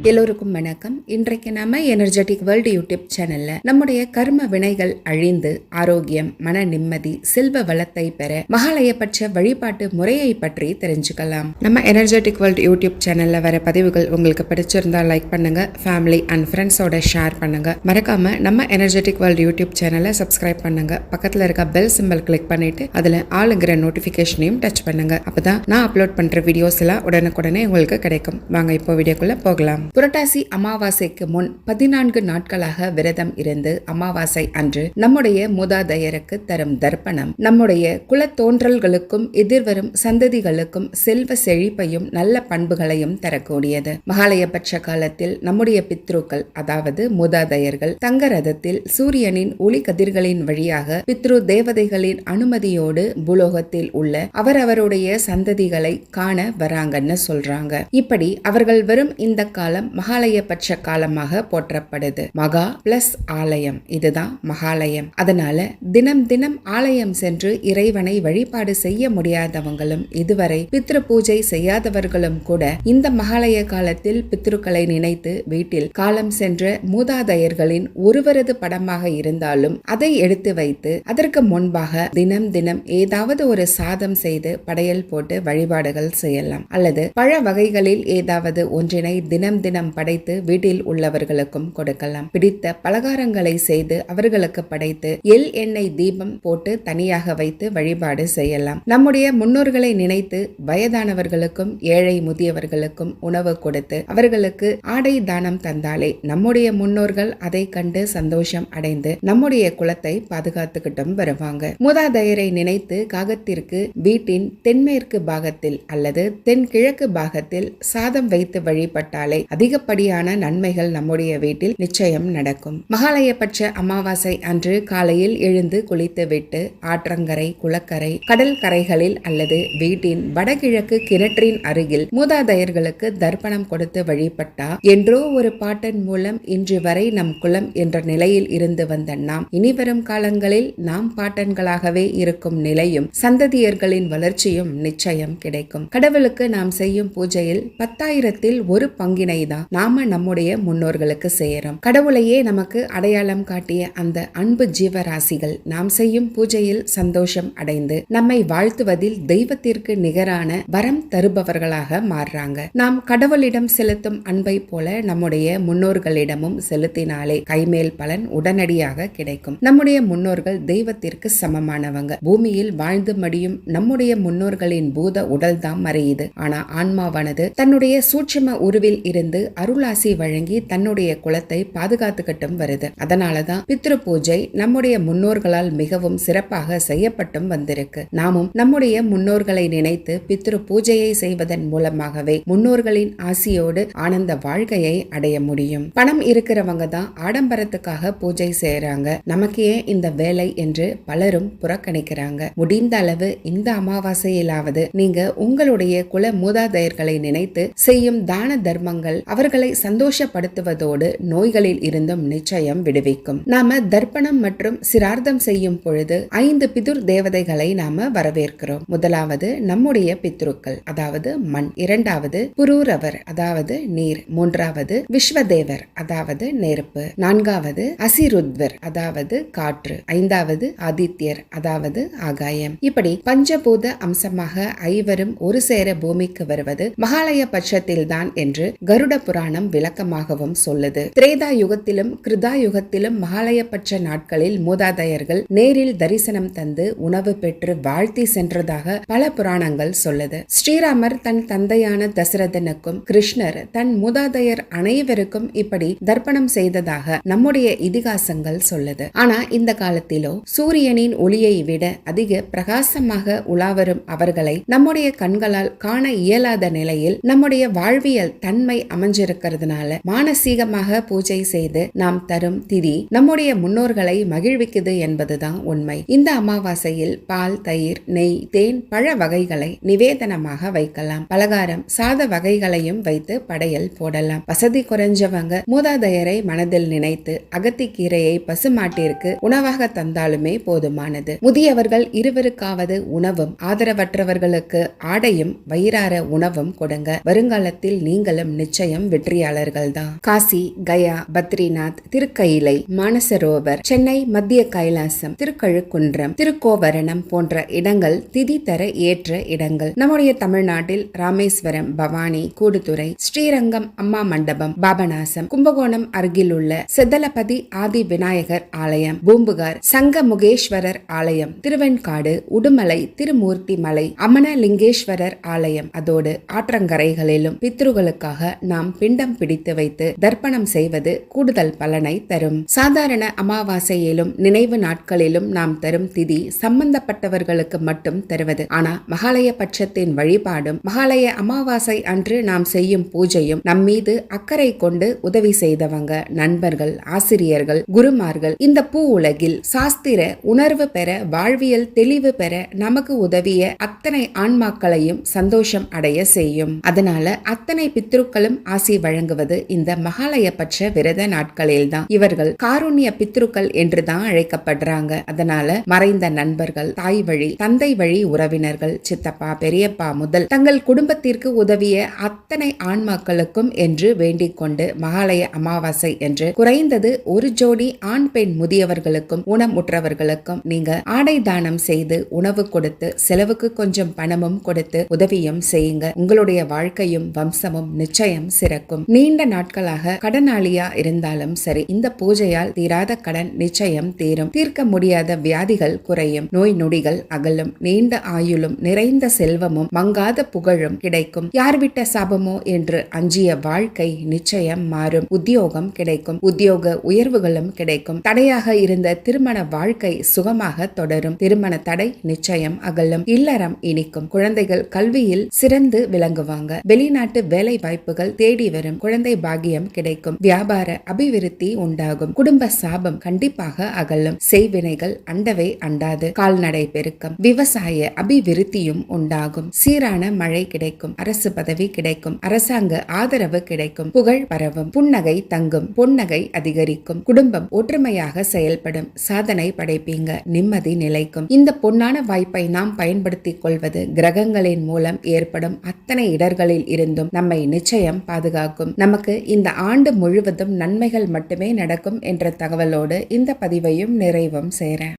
எல்லோருக்கும் வணக்கம். இன்றைக்கு நம்ம எனர்ஜெட்டிக் வேர்ல்டு யூடியூப் சேனல்ல நம்முடைய கர்ம வினைகள் அழிந்து ஆரோக்கியம், மன நிம்மதி, செல்வ வளத்தை பெற மகாலயபட்ச வழிபாட்டு முறையை பற்றி தெரிஞ்சுக்கலாம். நம்ம எனர்ஜெட்டிக் வேர்ல்டு யூடியூப் சேனல்ல வர பதிவுகள் உங்களுக்கு பிடிச்சிருந்தா லைக் பண்ணுங்க, ஃபேமிலி அண்ட் ஃப்ரெண்ட்ஸோட ஷேர் பண்ணுங்க. மறக்காம நம்ம எனர்ஜெட்டிக் வேர்ல்டு யூடியூப் சேனலை சப்ஸ்கிரைப் பண்ணுங்க. பக்கத்துல இருக்க பெல் சிம்பல் கிளிக் பண்ணிட்டு அதுல ஆளுங்கிற நோட்டிபிகேஷனையும் டச் பண்ணுங்க. அப்பதான் நான் அப்லோட் பண்ற வீடியோஸ் எல்லாம் உடனுக்குடனே உங்களுக்கு கிடைக்கும். வாங்க இப்போ வீடியோக்குள்ள போகலாம். புரட்டாசி அமாவாசைக்கு முன் 14 நாட்களாக விரதம் இருந்து அமாவாசை அன்று நம்முடைய மூதாதையருக்கு தரும் தர்ப்பணம் நம்முடைய குலத்தோன்றல்களுக்கும் எதிர்வரும் சந்ததிகளுக்கும் செல்வ செழிப்பையும் நல்ல பண்புகளையும் தரக்கூடியது. மகாலயபட்ச காலத்தில் நம்முடைய பித்ருக்கள், அதாவது மூதாதையர்கள், தங்க ரதத்தில் சூரியனின் ஒளி கதிர்களின் வழியாக பித்ரு தேவதைகளின் அனுமதியோடு பூலோகத்தில் உள்ள அவரவருடைய சந்ததிகளை காண வராங்கன்னு சொல்றாங்க. இப்படி அவர்கள் வரும் இந்த காலம் மகாலயபட்ச காலமாக போற்றப்படுது. மகா பிளஸ் ஆலயம், இதுதான் மகாலயம். அதனால தினம் தினம் ஆலயம் சென்று இறைவனை வழிபாடு செய்ய முடியாதவங்களும் இதுவரை பித்ரு பூஜை செய்யாதவர்களும் கூட இந்த மகாலய காலத்தில் பித்ருக்களை நினைத்து வீட்டில் காலம் சென்ற மூதாதையர்களின் ஒருவரது படமாக இருந்தாலும் அதை எடுத்து வைத்து அதற்கு முன்பாக தினம் தினம் ஏதாவது ஒரு சாதம் செய்து படையல் போட்டு வழிபாடுகள் செய்யலாம். அல்லது பழ வகைகளில் ஏதாவது ஒன்றினை தினம் தினம் படைத்து வீட்டில் உள்ளவர்களுக்கும் கொடுக்கலாம். பிடித்த பலகாரங்களை செய்து அவர்களுக்கு படைத்து எள் எண்ணெய் தீபம் போட்டு தனியாக வைத்து வழிபாடு செய்யலாம். நம்முடைய முன்னோர்களை நினைத்து வயதானவர்களுக்கும் ஏழை முதியவர்களுக்கும் உணவு கொடுத்து அவர்களுக்கு ஆடை தானம் தந்தாலே நம்முடைய முன்னோர்கள் அதை கண்டு சந்தோஷம் அடைந்து நம்முடைய குலத்தை பாதுகாத்துக்கிட்டும் வருவாங்க. மூதாதையரை நினைத்து காகத்திற்கு வீட்டின் தென்மேற்கு பாகத்தில் அல்லது தென்கிழக்கு பாகத்தில் சாதம் வைத்து வழிபட்டாலே அதிகப்படியான நன்மைகள் நம்முடைய வீட்டில் நிச்சயம் நடக்கும். மகாலயபட்ச அமாவாசை அன்று காலையில் எழுந்து குளித்து விட்டு ஆற்றங்கரை, குளக்கரை, கடல் கரைகளில் அல்லது வீட்டின் வடகிழக்கு கிணற்றின் அருகில் மூதாதையர்களுக்கு தர்ப்பணம் கொடுத்து வழிபட்டா என்றோ ஒரு பாட்டன் மூலம் இன்று வரை நம் குலம் என்ற நிலையில் இருந்து வந்த நாம் இனிவரும் காலங்களில் நாம் பாட்டன்களாகவே இருக்கும் நிலையும் சந்ததியர்களின் வளர்ச்சியும் நிச்சயம் கிடைக்கும். கடவுளுக்கு நாம் செய்யும் பூஜையில் 10,000ல் ஒரு பங்கினை தான் நாம நம்முடைய முன்னோர்களுக்கு செய்யறோம். கடவுளையே நமக்கு அடையாளம் காட்டிய அந்த அன்பு ஜீவராசிகள் நாம் செய்யும் பூஜையில் சந்தோஷம் அடைந்து நம்மை வாழ்த்துவதில் தெய்வத்திற்கு நிகரான வரம் தருபவர்களாக மாறுறாங்க. நாம் கடவுளிடம் செலுத்தும் அன்பை போல நம்முடைய முன்னோர்களிடமும் செலுத்தினாலே கைமேல் பலன் உடனடியாக கிடைக்கும். நம்முடைய முன்னோர்கள் தெய்வத்திற்கு சமமானவங்க. பூமியில் வாழ்ந்து மடியும் நம்முடைய முன்னோர்களின் பூத உடல் தான் மறையுது. ஆனா ஆன்மாவானது தன்னுடைய சூட்சும உருவில் இருந்து அருளாசி வழங்கி தன்னுடைய குலத்தை பாதுகாத்துக்கிட்டும் வருது. அதனாலதான் பித்ரு பூஜை நம்முடைய முன்னோர்களால் மிகவும் சிறப்பாக செய்யப்பட்டும் வந்திருக்கு. நாமும் நம்முடைய முன்னோர்களை நினைத்து பித்ரு பூஜையை செய்வதன் மூலமாகவே முன்னோர்களின் ஆசியோடு ஆனந்த வாழ்க்கையை அடைய முடியும். பணம் இருக்கிறவங்க தான் ஆடம்பரத்துக்காக பூஜை செய்யறாங்க. நமக்கு ஏன் இந்த வேலை என்று பலரும் புறக்கணிக்கிறாங்க. முடிந்த அளவு இந்த அமாவாசையிலாவது நீங்க உங்களுடைய குல மூதாதையர்களை நினைத்து செய்யும் தான தர்மங்கள் அவர்களை சந்தோஷப்படுத்துவதோடு நோய்களில் இருந்தும் நிச்சயம் விடுவிக்கும். நாம தர்ப்பணம் மற்றும் சிரார்த்தம் செய்யும் பொழுது 5 பிதுர் தேவதைகளை நாம வரவேற்கிறோம். முதலாவது நம்முடைய பித்ருக்கள், அதாவது மண். இரண்டாவது புரூரவர், அதாவது நீர். மூன்றாவது விஸ்வதேவர், அதாவது நெருப்பு. நான்காவது அசிருத்வர், அதாவது காற்று. ஐந்தாவது ஆதித்யர், அதாவது ஆகாயம். இப்படி பஞ்சபூத அம்சமாக ஐவரும் ஒரு சேர பூமிக்கு வருவது மகாலய பட்சத்தில் தான் என்று கருட புராணம் விளக்கமாகவும் சொல்லுது. திரேதா யுகத்திலும் கிருதா யுகத்திலும் மகாலயபட்ச நாட்களில் மூதாதையர்கள் நேரில் தரிசனம் தந்து உணவு பெற்று வாழ்த்தி சென்றதாக பல புராணங்கள் சொல்லுது. ஸ்ரீராமர் தன் தந்தையான தசரதனுக்கும் கிருஷ்ணர் தன் மூதாதையர் அனைவருக்கும் இப்படி தர்ப்பணம் செய்ததாக நம்முடைய இதிகாசங்கள் சொல்லுது. ஆனா இந்த காலத்திலோ சூரியனின் ஒளியை விட அதிக பிரகாசமாக உலாவரும் அவர்களை நம்முடைய கண்களால் காண இயலாத நிலையில் நம்முடைய வாழ்வியல் தன்மை அமைஞ்சிருக்கிறதுனால மானசீகமாக பூஜை செய்து நாம் தரும் திதி நம்முடைய முன்னோர்களை மகிழ்விக்குது என்பதுதான் உண்மை. இந்த அமாவாசையில் பால், தயிர், நெய், தேன், பழ வகைகளை நிவேதனமாக வைக்கலாம். பலகாரம், சாத வகைகளையும் வைத்து படையல் போடலாம். வசதி குறைஞ்சவங்க மூதாதையரை மனதில் நினைத்து அகத்திக்கீரையை பசுமாட்டிற்கு உணவாக தந்தாலுமே போதுமானது. முதியவர்கள் இருவருக்காவது உணவும் ஆதரவற்றவர்களுக்கு ஆடையும் வயிறார உணவும் கொடுங்க. வருங்காலத்தில் நீங்களும் நிச்சயம் நிச்சயம் வெற்றியாளர்கள் தான். காசி, கயா, பத்ரிநாத், திருக்கயிலை, மானசரோவர், சென்னை மத்திய கைலாசம், திருக்கழுக்குன்றம், திருக்கோவரணம் போன்ற இடங்கள் திதி தர ஏற்ற இடங்கள். நம்முடைய தமிழ்நாட்டில் ராமேஸ்வரம், பவானி, கூடுதுறை, ஸ்ரீரங்கம் அம்மா மண்டபம், பாபநாசம், கும்பகோணம் அருகிலுள்ள செதலபதி ஆதி விநாயகர் ஆலயம், பூம்புகார் சங்கமுகேஸ்வரர் ஆலயம், திருவெண்காடு, உடுமலை திருமூர்த்தி மலை, அமனலிங்கேஸ்வரர் ஆலயம், அதோடு ஆற்றங்கரைகளிலும் பித்ருகளுக்காக நாம் பிண்டம் பிடித்து வைத்து தர்ப்பணம் செய்வது கூடுதல் பலனை தரும். சாதாரண அமாவாசையிலும் நினைவு நாட்களிலும் நாம் தரும் திதி சம்பந்தப்பட்டவர்களுக்கு மட்டும் தருவது. ஆனா மகாலய பட்சத்தின் வழிபாடும் மகாலய அமாவாசை அன்று நாம் செய்யும் பூஜையும் நம்மீது அக்கறை கொண்டு உதவி செய்தவங்க, நண்பர்கள், ஆசிரியர்கள், குருமார்கள், இந்த பூ உலகில் சாஸ்திர உணர்வு பெற, வாழ்வியல் தெளிவு பெற நமக்கு உதவிய அத்தனை ஆன்மாக்களையும் சந்தோஷம் அடைய செய்யும். அதனால அத்தனை பித்ருக்களும் ஆசி வழங்குவது இந்த மகாலய பட்ச விரத நாட்களில் தான். இவர்கள் காருண்ய பித்ருக்கள் என்றுதான் அழைக்கப்படுறாங்க. அதனால மறைந்த நண்பர்கள், தாய் வழி, தந்தை வழி உறவினர்கள், சித்தப்பா, பெரியப்பா முதல் தங்கள் குடும்பத்திற்கு உதவிய அத்தனை ஆன்மாக்களுக்கும் என்று வேண்டிக் கொண்டு மகாலய அமாவாசை என்று குறைந்தது ஒரு ஜோடி ஆண் பெண் முதியவர்களுக்கும் ஊனமுற்றவர்களுக்கும் நீங்க ஆடை தானம் செய்து உணவு கொடுத்து செலவுக்கு கொஞ்சம் பணமும் கொடுத்து உதவியும் செய்யுங்க. உங்களுடைய வாழ்க்கையும் வம்சமும் நிச்சயம் சிறக்கும். நீண்ட நாட்களாக கடனாளியா இருந்தாலும் சரி, இந்த பூஜையால் தீராத கடன் நிச்சயம் தீரும். தீர்க்க முடியாத வியாதிகள் குறையும். நோய் நொடிகள் அகலும். நீண்ட ஆயுளும் நிறைந்த செல்வமும் மங்காத புகழும் கிடைக்கும். யார் விட்ட சாபமோ என்று அஞ்சிய வாழ்க்கை நிச்சயம் மாறும். உத்தியோகம் கிடைக்கும். உத்தியோக உயர்வுகளும் கிடைக்கும். தடையாக இருந்த திருமண வாழ்க்கை சுகமாக தொடரும். திருமண தடை நிச்சயம் அகலும். இல்லறம் இனிக்கும். குழந்தைகள் கல்வியில் சிறந்து விளங்குவாங்க. வெளிநாட்டு வேலை வாய்ப்புகள் தேடி வரும். குழந்தை பாக்கியம் கிடைக்கும். வியாபார அபிவிருத்தி உண்டாகும். குடும்ப சாபம் கண்டிப்பாக அகலும். செய்வினைகள் அண்டவே அண்டாது. கால்நடை பெருக்கம், விவசாய அபிவிருத்தியும் உண்டாகும். சீரான மழை கிடைக்கும். அரசு பதவி கிடைக்கும். அரசாங்க ஆதரவு கிடைக்கும். புகழ் பரவும். புன்னகை தங்கும். பொன்னகை அதிகரிக்கும். குடும்பம் ஒற்றுமையாக செயல்படும். சாதனை படைப்பீங்க. நிம்மதி நிலைக்கும். இந்த பொன்னான வாய்ப்பை நாம் பயன்படுத்திக் கொள்வது கிரகங்களின் மூலம் ஏற்படும் அத்தனை இடர்களில் இருந்தும் நம்மை நிச்சயம் பாதுகாக்கும். நமக்கு இந்த ஆண்டு முழுவதும் நன்மைகள் மட்டுமே நடக்கும் என்ற தகவலோடு இந்த பதிவையும் நிறைவும் செய்றேன்.